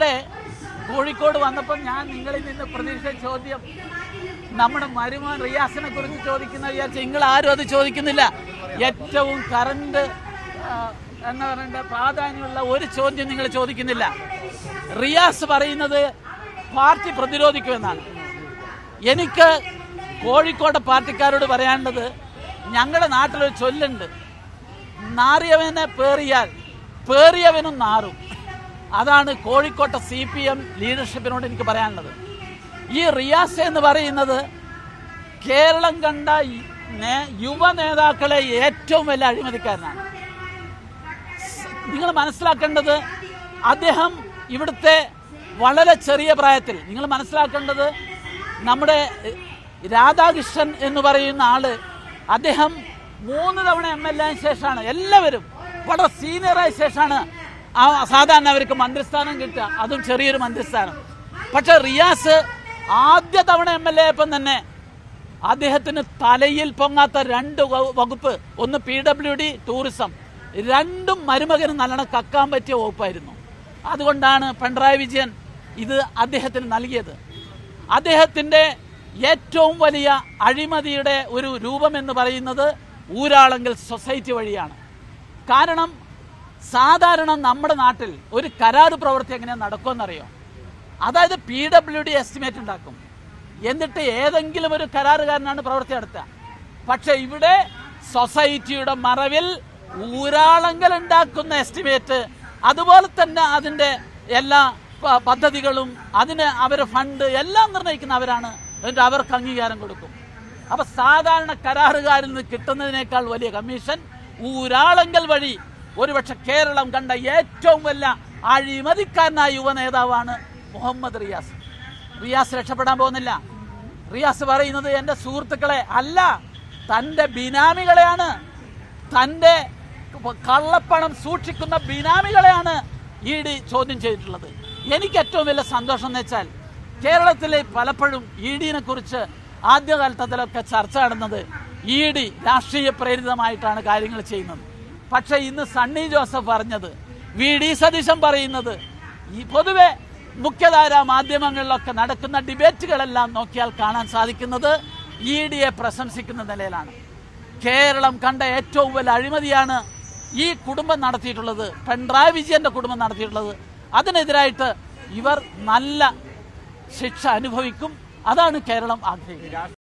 ഇവിടെ കോഴിക്കോട് വന്നപ്പോൾ ഞാൻ നിങ്ങളിൽ നിന്ന് പ്രതീക്ഷിച്ച ചോദ്യം നമ്മുടെ മരുമോൻ റിയാസിനെ കുറിച്ച് ചോദിക്കുന്ന വിചാരിച്ച നിങ്ങൾ ആരും അത് ചോദിക്കുന്നില്ല. ഏറ്റവും കറണ്ട് എന്ന് പറയേണ്ട പ്രാധാന്യമുള്ള ഒരു ചോദ്യം നിങ്ങൾ ചോദിക്കുന്നില്ല. റിയാസ് പറയുന്നത് പാർട്ടി പ്രതിരോധിക്കുമെന്നാണ്. എനിക്ക് കോഴിക്കോട് പാർട്ടിക്കാരോട് പറയാനുള്ളത്, ഞങ്ങളുടെ നാട്ടിലൊരു ചൊല്ലുണ്ട്, നാറിയവനെ പേറിയാൽ പേറിയവനും നാറും. അതാണ് കോഴിക്കോട്ടെ CPM ലീഡർഷിപ്പിനോട് എനിക്ക് പറയാനുള്ളത്. ഈ റിയാസ് എന്ന് പറയുന്നത് കേരളം കണ്ട യുവ നേതാക്കളെ ഏറ്റവും വലിയ അഴിമതിക്കാരനാണ്. നിങ്ങൾ മനസ്സിലാക്കേണ്ടത്, അദ്ദേഹം ഇവിടുത്തെ വളരെ ചെറിയ പ്രായത്തിൽ, നിങ്ങൾ മനസ്സിലാക്കേണ്ടത്, നമ്മുടെ രാധാകൃഷ്ണൻ എന്ന് പറയുന്ന ആള്, അദ്ദേഹം 3 തവണ MLA ആയ ശേഷമാണ്, എല്ലാവരും വളരെ സീനിയറായ ശേഷമാണ് സാധാരണ അവർക്ക് മന്ത്രിസ്ഥാനം കിട്ടുക, അതും ചെറിയൊരു മന്ത്രിസ്ഥാനം. പക്ഷെ റിയാസ് ആദ്യ തവണ MLA ആയപ്പം തന്നെ അദ്ദേഹത്തിന് തലയിൽ പൊങ്ങാത്ത 2 വകുപ്പ്, ഒന്ന് PWD, ടൂറിസം, രണ്ടും മരുമകന് നല്ലോണം കക്കാൻ പറ്റിയ വകുപ്പായിരുന്നു. അതുകൊണ്ടാണ് പിണറായി വിജയൻ ഇത് അദ്ദേഹത്തിന് നൽകിയത്. അദ്ദേഹത്തിൻ്റെ ഏറ്റവും വലിയ അഴിമതിയുടെ ഒരു രൂപം എന്ന് പറയുന്നത് ഊരാളങ്കൽ സൊസൈറ്റി വഴിയാണ്. കാരണം സാധാരണ നമ്മുടെ നാട്ടിൽ ഒരു കരാർ പ്രവൃത്തി എങ്ങനെയാണ് നടക്കുമെന്നറിയോ? അതായത് PWD എസ്റ്റിമേറ്റ് ഉണ്ടാക്കും, എന്നിട്ട് ഏതെങ്കിലും ഒരു കരാറുകാരനാണ് പ്രവൃത്തി നടത്തുക. പക്ഷെ ഇവിടെ സൊസൈറ്റിയുടെ മറവിൽ ഊരാളങ്കൽ ഉണ്ടാക്കുന്ന എസ്റ്റിമേറ്റ്, അതുപോലെ തന്നെ അതിൻ്റെ എല്ലാ പദ്ധതികളും അതിന് അവരെ ഫണ്ട് എല്ലാം നിർണ്ണയിക്കുന്ന അവരാണ്. എന്നിട്ട് അവർക്ക് അംഗീകാരം കൊടുക്കും. അപ്പൊ സാധാരണ കരാറുകാരിൽ നിന്ന് കിട്ടുന്നതിനേക്കാൾ വലിയ കമ്മീഷൻ ഊരാളങ്കൽ വഴി ഒരുപക്ഷെ കേരളം കണ്ട ഏറ്റവും വലിയ അഴിമതിക്കാരനായ യുവ നേതാവാണ് മുഹമ്മദ് റിയാസ്. റിയാസ് രക്ഷപ്പെടാൻ പോകുന്നില്ല. റിയാസ് പറയുന്നത് എൻ്റെ സുഹൃത്തുക്കളെ അല്ല, തൻ്റെ ബിനാമികളെയാണ്, തൻ്റെ കള്ളപ്പണം സൂക്ഷിക്കുന്ന ബിനാമികളെയാണ് ED ചോദ്യം ചെയ്തിട്ടുള്ളത്. എനിക്ക് ഏറ്റവും വലിയ സന്തോഷം എന്ന് വെച്ചാൽ, കേരളത്തിലെ പലപ്പോഴും EDനെ കുറിച്ച് ആദ്യകാലത്തിലൊക്കെ ചർച്ച നടന്നത് ED രാഷ്ട്രീയ പ്രേരിതമായിട്ടാണ് കാര്യങ്ങൾ ചെയ്യുന്നത്. പക്ഷെ ഇന്ന് സണ്ണി ജോസഫ് പറഞ്ഞത്, VD സതീശൻ പറയുന്നത്, ഈ പൊതുവെ മുഖ്യധാരാ മാധ്യമങ്ങളിലൊക്കെ നടക്കുന്ന ഡിബേറ്റുകളെല്ലാം നോക്കിയാൽ കാണാൻ സാധിക്കുന്നത് EDയെ പ്രശംസിക്കുന്ന നിലയിലാണ്. കേരളം കണ്ട ഏറ്റവും വലിയ അഴിമതിയാണ് ഈ കുടുംബം നടത്തിയിട്ടുള്ളത്, പിണറായി വിജയന്റെ കുടുംബം നടത്തിയിട്ടുള്ളത്. അതിനെതിരായിട്ട് ഇവർ നല്ല ശിക്ഷ അനുഭവിക്കും. അതാണ് കേരളം ആഗ്രഹിക്കുന്നത്.